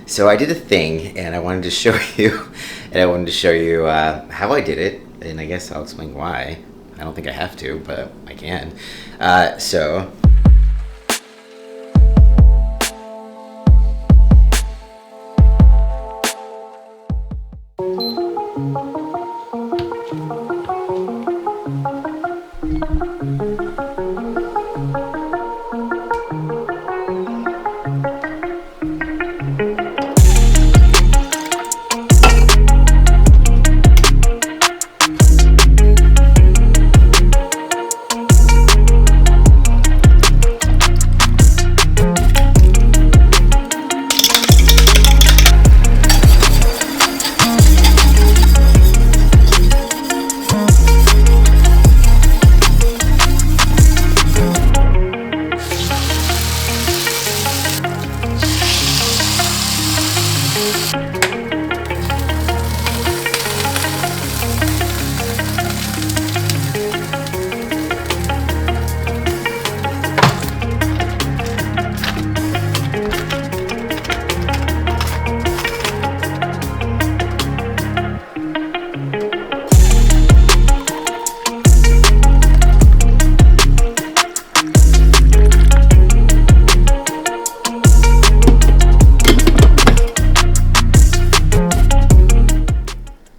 So I did a thing, and I wanted to show you, how I did it, and I guess I'll explain why. I don't think I have to, but I can. So.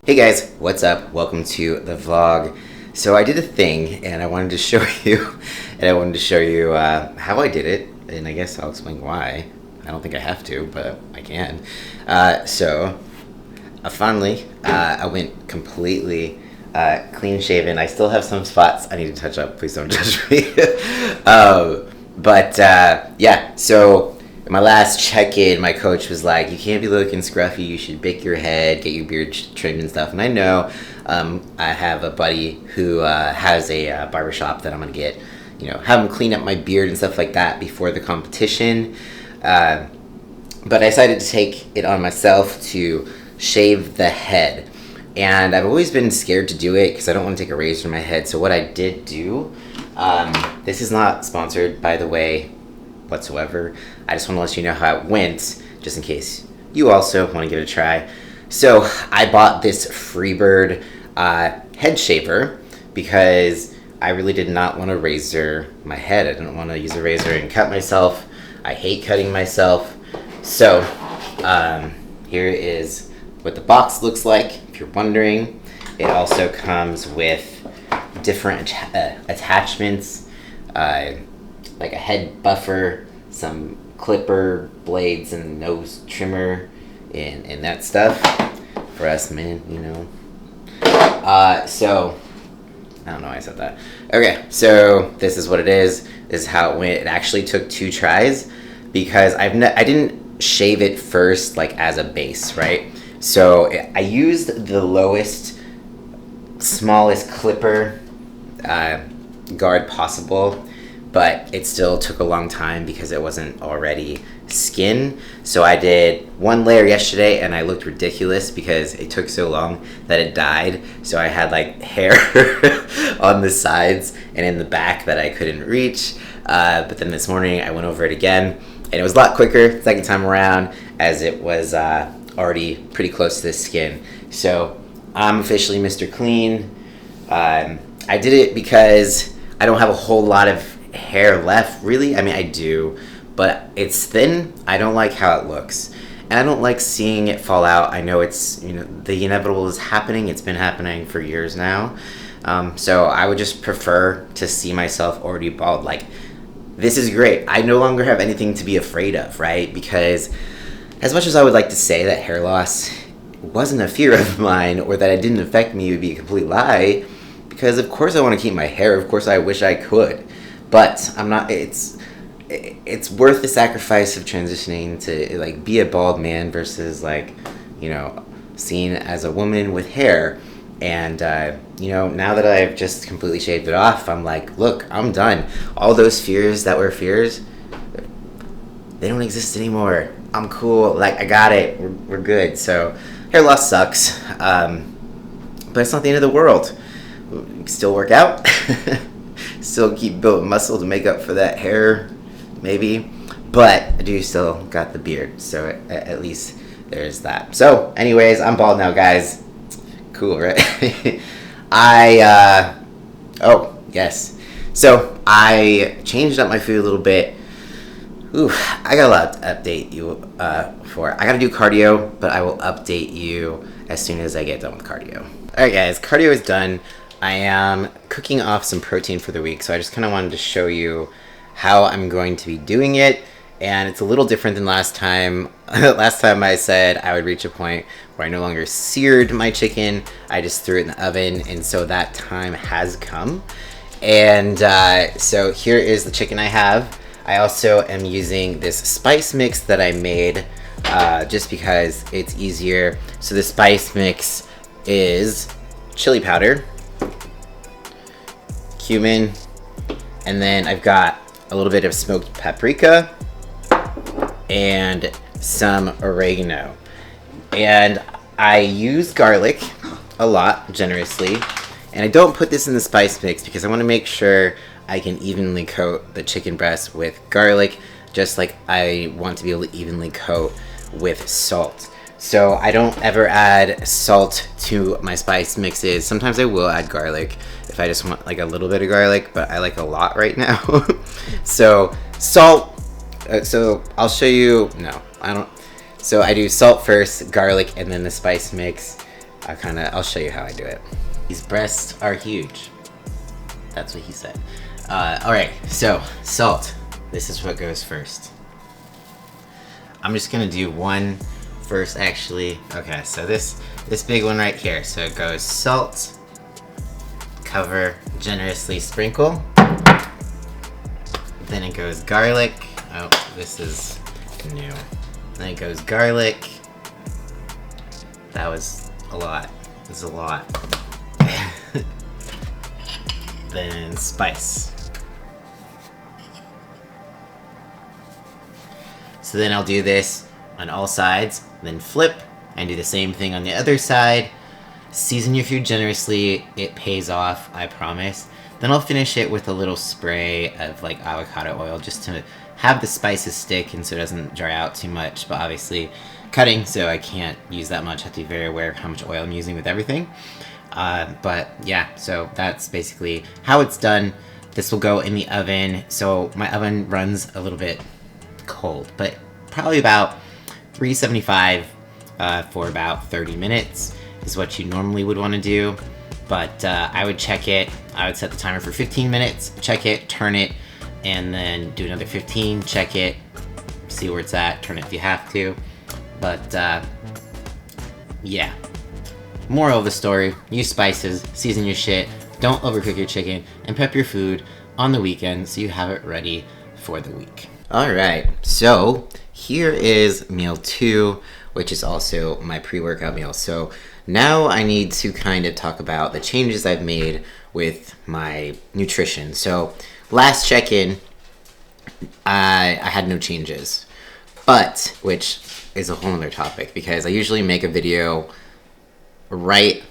Hey guys, what's up? Welcome to the vlog. So I did a thing, and I wanted to show you, how I did it, and I guess I'll explain why. I don't think I have to, but I can. Finally, I went completely clean shaven. I still have some spots I need to touch up. Please don't judge me. Yeah. So my last check-in, my coach was like, you can't be looking scruffy, you should bake your head, get your beard trimmed and stuff. And I know I have a buddy who has a barbershop that I'm going to get, have him clean up my beard and stuff like that before the competition. But I decided to take it on myself to shave the head. And I've always been scared to do it because I don't want to take a razor to my head. So what I did do, this is not sponsored, by the way, whatsoever. I just want to let you know how it went, just in case you also want to give it a try. So I bought this Freebird head shaver because I really did not want to razor my head. I didn't want to use a razor and cut myself. I hate cutting myself. So here is what the box looks like, if you're wondering. It also comes with different attachments, like a head buffer, some clipper blades and nose trimmer and that stuff for us men, so I don't know why I said that. Okay, so this is what it is. This is how it went. It actually took 2 tries because I didn't shave it first like as a base, right? So I used the lowest, smallest clipper guard possible, but it still took a long time because it wasn't already skin. So I did 1 layer yesterday and I looked ridiculous because it took so long that it died. So I had like hair on the sides and in the back that I couldn't reach. But then this morning I went over it again and it was a lot quicker second time around as it was already pretty close to the skin. So I'm officially Mr. Clean. I did it because I don't have a whole lot of hair left, really. I mean, I do, but it's thin. I don't like how it looks, and I don't like seeing it fall out. I know it's, the inevitable is happening. It's been happening for years now. So I would just prefer to see myself already bald. Like, this is great. I no longer have anything to be afraid of, right? Because as much as I would like to say that hair loss wasn't a fear of mine or that it didn't affect me, it would be a complete lie. Because of course I want to keep my hair. Of course I wish I could. But I'm not. It's worth the sacrifice of transitioning to like be a bald man versus seen as a woman with hair. And now that I've just completely shaved it off, I'm like, look, I'm done. All those fears that were fears, they don't exist anymore. I'm cool. Like, I got it. We're good. So hair loss sucks, but it's not the end of the world. You can still work out. Still keep building muscle to make up for that hair, maybe. but I do still got the beard, so at least there's that. So anyways, I'm bald now, guys. Cool, right? Oh yes, so I changed up my food a little bit. Ooh, I got a lot to update you for. I gotta do cardio, but I will update you as soon as I get done with cardio. Alright guys, cardio is done. I am cooking off some protein for the week, so I just kind of wanted to show you how I'm going to be doing it. And it's a little different than last time. Last time I said I would reach a point where I no longer seared my chicken. I just threw it in the oven, and so that time has come. And so here is the chicken I have. I also am using this spice mix that I made just because it's easier. So the spice mix is chili powder, cumin, and then I've got a little bit of smoked paprika and some oregano. And I use garlic a lot, generously. And I don't put this in the spice mix because I want to make sure I can evenly coat the chicken breast with garlic, just like I want to be able to evenly coat with salt. So I don't ever add salt to my spice mixes. Sometimes I will add garlic if I just want like a little bit of garlic, but I like a lot right now. So salt, so I'll show you, no, I don't. So I do salt first, garlic, and then the spice mix. I'll show you how I do it. These breasts are huge. That's what he said. All right, so salt. This is what goes first. I'm just gonna do one first, actually. Okay, so this big one right here. So it goes salt, cover, generously sprinkle. Then it goes garlic. Oh, this is new. Then it goes garlic. That was a lot. This is a lot. Then spice. So then I'll do this on all sides, then flip and do the same thing on the other side. Season your food generously, it pays off, I promise. Then I'll finish it with a little spray of like avocado oil just to have the spices stick and so it doesn't dry out too much, but obviously cutting, so I can't use that much. I have to be very aware of how much oil I'm using with everything. But yeah, so that's basically how it's done. This will go in the oven. So my oven runs a little bit cold, but probably about 375 for about 30 minutes is what you normally would want to do. But I would check it. I would set the timer for 15 minutes, check it, turn it, and then do another 15, check it, see where it's at, turn it if you have to. But yeah. Moral of the story, use spices, season your shit, don't overcook your chicken, and prep your food on the weekend so you have it ready for the week. Alright, so here is meal 2, which is also my pre-workout meal. So now I need to kind of talk about the changes I've made with my nutrition. So last check-in, I had no changes, but, which is a whole other topic because I usually make a video right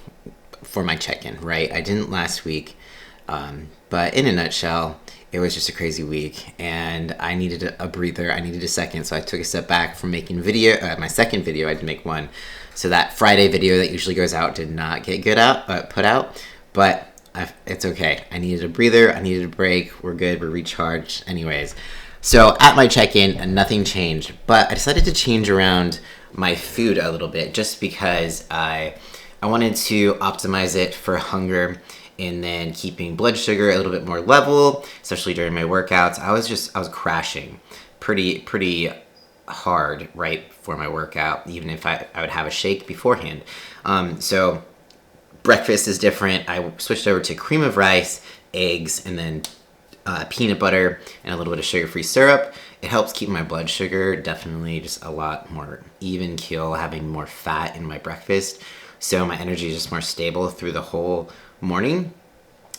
for my check-in, right? I didn't last week, but in a nutshell, it was just a crazy week and I needed a breather. I needed a second, so I took a step back from making video. My second video, I had to make one. So that Friday video that usually goes out did not get put out, but it's okay. I needed a breather. I needed a break. We're good. We're recharged. Anyways, so at my check-in, nothing changed, but I decided to change around my food a little bit just because I wanted to optimize it for hunger and then keeping blood sugar a little bit more level, especially during my workouts. I was crashing pretty hard right before my workout, even if I would have a shake beforehand. So breakfast is different. I switched over to cream of rice, eggs, and then peanut butter and a little bit of sugar-free syrup. It helps keep my blood sugar definitely just a lot more even keel, having more fat in my breakfast. So my energy is just more stable through the whole morning.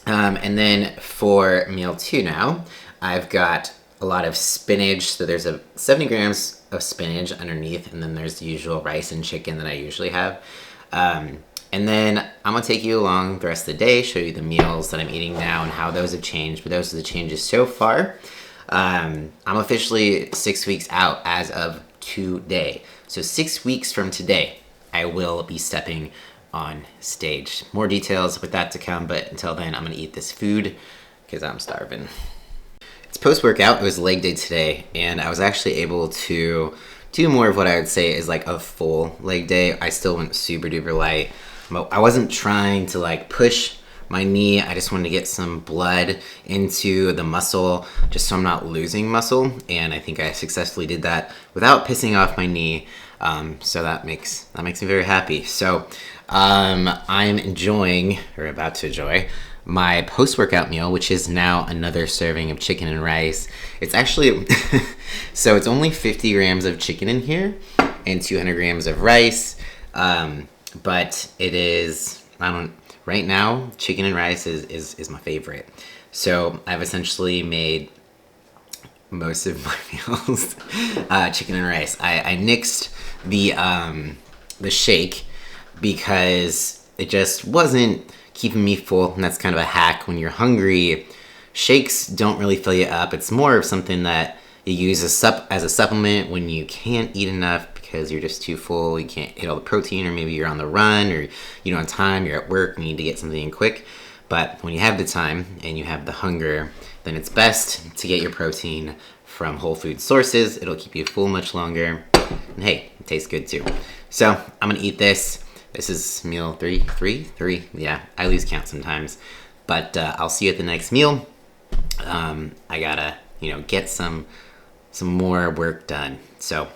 And then for meal 2 now, I've got a lot of spinach. So there's 70 grams of spinach underneath, and then there's the usual rice and chicken that I usually have. And then I'm gonna take you along the rest of the day, show you the meals that I'm eating now and how those have changed, but those are the changes so far. I'm officially 6 weeks out as of today. So 6 weeks from today, I will be stepping on stage. More details with that to come, but until then, I'm gonna eat this food because I'm starving. It's post-workout, it was leg day today, and I was actually able to do more of what I would say is like a full leg day. I still went super duper light. I wasn't trying to like push my knee. I just wanted to get some blood into the muscle just so I'm not losing muscle, and I think I successfully did that without pissing off my knee. So that makes me very happy. So I'm enjoying, or about to enjoy, my post-workout meal, which is now another serving of chicken and rice. It's actually so it's only 50 grams of chicken in here and 200 grams of rice, but it is, right now, chicken and rice is my favorite. So I've essentially made most of my meals chicken and rice. I nixed the shake because it just wasn't keeping me full, and that's kind of a hack when you're hungry. Shakes don't really fill you up. It's more of something that you use as a supplement when you can't eat enough because you're just too full, you can't hit all the protein, or maybe you're on the run, or you don't have time, you're at work, you need to get something in quick. But when you have the time and you have the hunger, then it's best to get your protein from whole food sources. It'll keep you full much longer, and hey, it tastes good too. So I'm gonna eat this. This is meal three. Yeah, I lose count sometimes, but I'll see you at the next meal. I gotta, get some more work done. So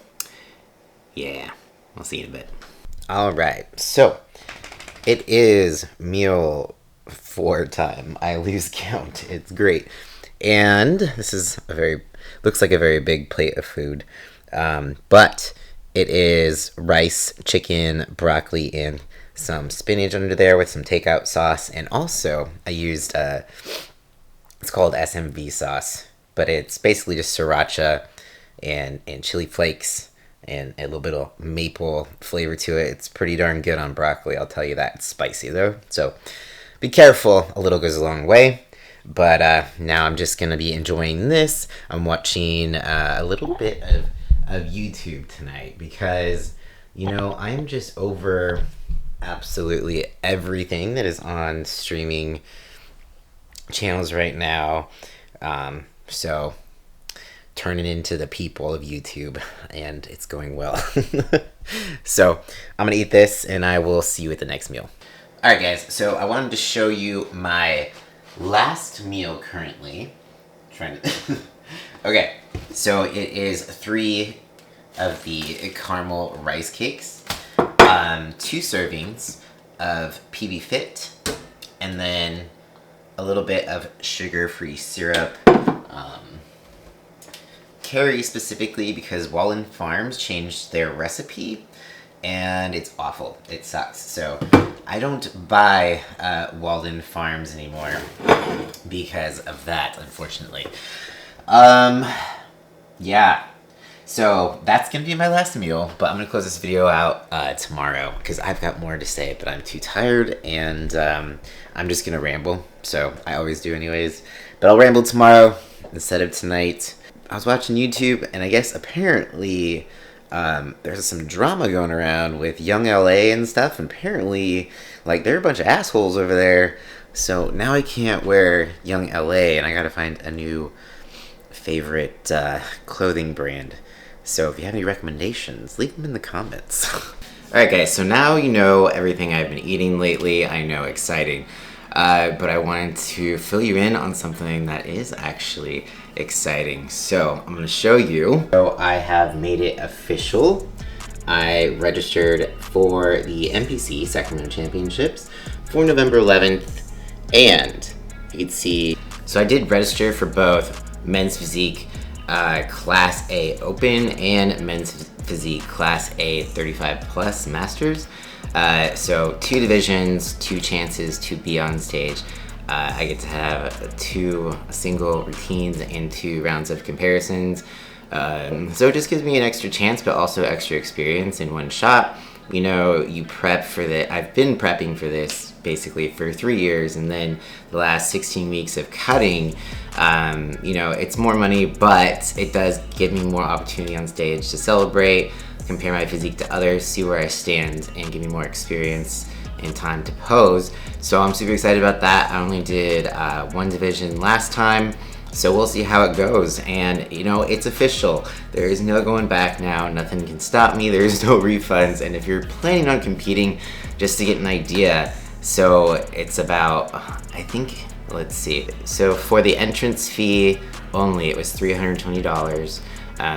yeah, I'll see you in a bit. All right, so it is meal 4 time. I lose count. It's great, and this is looks like a very big plate of food, but it is rice, chicken, broccoli, and some spinach under there with some takeout sauce. And also, I used, it's called SMV sauce, but it's basically just sriracha and chili flakes and a little bit of maple flavor to it. It's pretty darn good on broccoli, I'll tell you that. It's spicy, though, so be careful. A little goes a long way. But now I'm just going to be enjoying this. I'm watching a little bit of YouTube tonight because, I'm just over absolutely everything that is on streaming channels right now. So turning into the people of YouTube, and it's going well. So I'm going to eat this, and I will see you at the next meal. All right, guys. So I wanted to show you my last meal currently. Okay, so it is 3 of the caramel rice cakes, 2 servings of PB Fit, and then a little bit of sugar-free syrup. Carrie specifically, because Walden Farms changed their recipe, and it's awful. It sucks. So I don't buy Walden Farms anymore because of that, unfortunately. Yeah. So that's going to be my last meal, but I'm going to close this video out tomorrow because I've got more to say, but I'm too tired, and I'm just going to ramble. So I always do anyways, but I'll ramble tomorrow instead of tonight. I was watching YouTube, and I guess apparently there's some drama going around with Young LA and stuff, and apparently, like, they're a bunch of assholes over there, so now I can't wear Young LA, and I gotta find a new favorite clothing brand. So if you have any recommendations, leave them in the comments. Alright guys, so now you know everything I've been eating lately. I know, exciting. But I wanted to fill you in on something that is actually exciting. So I'm going to show you. So I have made it official. I registered for the NPC Sacramento Championships for November 11th, and you can see, so I did register for both men's physique Class A Open and men's physique Class A 35 plus Masters. So 2 divisions, 2 chances to be on stage. I get to have 2 single routines and 2 rounds of comparisons. So it just gives me an extra chance, but also extra experience in one shot. You prep for that. I've been prepping for this basically for 3 years, and then the last 16 weeks of cutting, You know, it's more money, but it does give me more opportunity on stage to celebrate, compare my physique to others, see where I stand, and give me more experience and time to pose. So I'm super excited about that. I only did one division last time, so we'll see how it goes. And you know, it's official. There is no going back now. Nothing can stop me. There's no refunds. And if you're planning on competing, just to get an idea, so it's about, I think, let's see. So for the entrance fee only, it was $320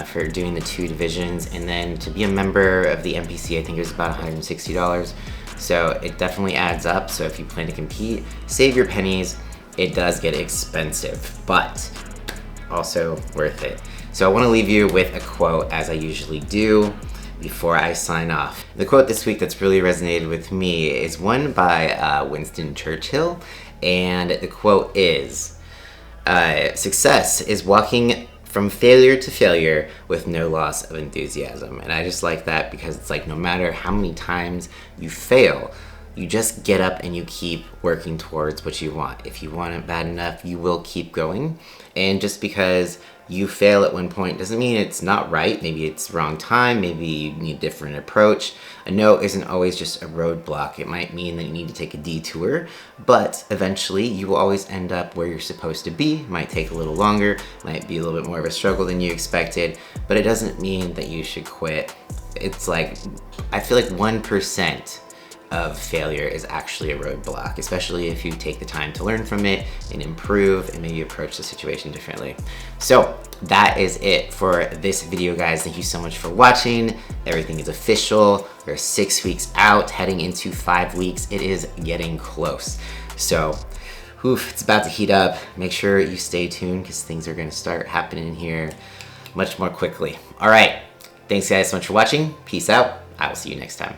for doing the 2 divisions. And then to be a member of the NPC, I think it was about $160. So it definitely adds up. So if you plan to compete, save your pennies. It does get expensive, but also worth it. So I want to leave you with a quote, as I usually do, before I sign off. The quote this week that's really resonated with me is one by Winston Churchill, and the quote is, "Success is walking from failure to failure with no loss of enthusiasm." And I just like that because it's like, no matter how many times you fail, you just get up and you keep working towards what you want. If you want it bad enough, you will keep going. And just because you fail at one point doesn't mean it's not right. Maybe it's the wrong time. Maybe you need a different approach. A no isn't always just a roadblock. It might mean that you need to take a detour, but eventually you will always end up where you're supposed to be. It might take a little longer, might be a little bit more of a struggle than you expected, but it doesn't mean that you should quit. It's like, I feel like 1% of failure is actually a roadblock, especially if you take the time to learn from it and improve and maybe approach the situation differently. So that is it for this video, guys. Thank you so much for watching. Everything is official. We're 6 weeks out, heading into 5 weeks. It is getting close. So it's about to heat up. Make sure you stay tuned because things are gonna start happening here much more quickly. All right, thanks guys so much for watching. Peace out. I will see you next time.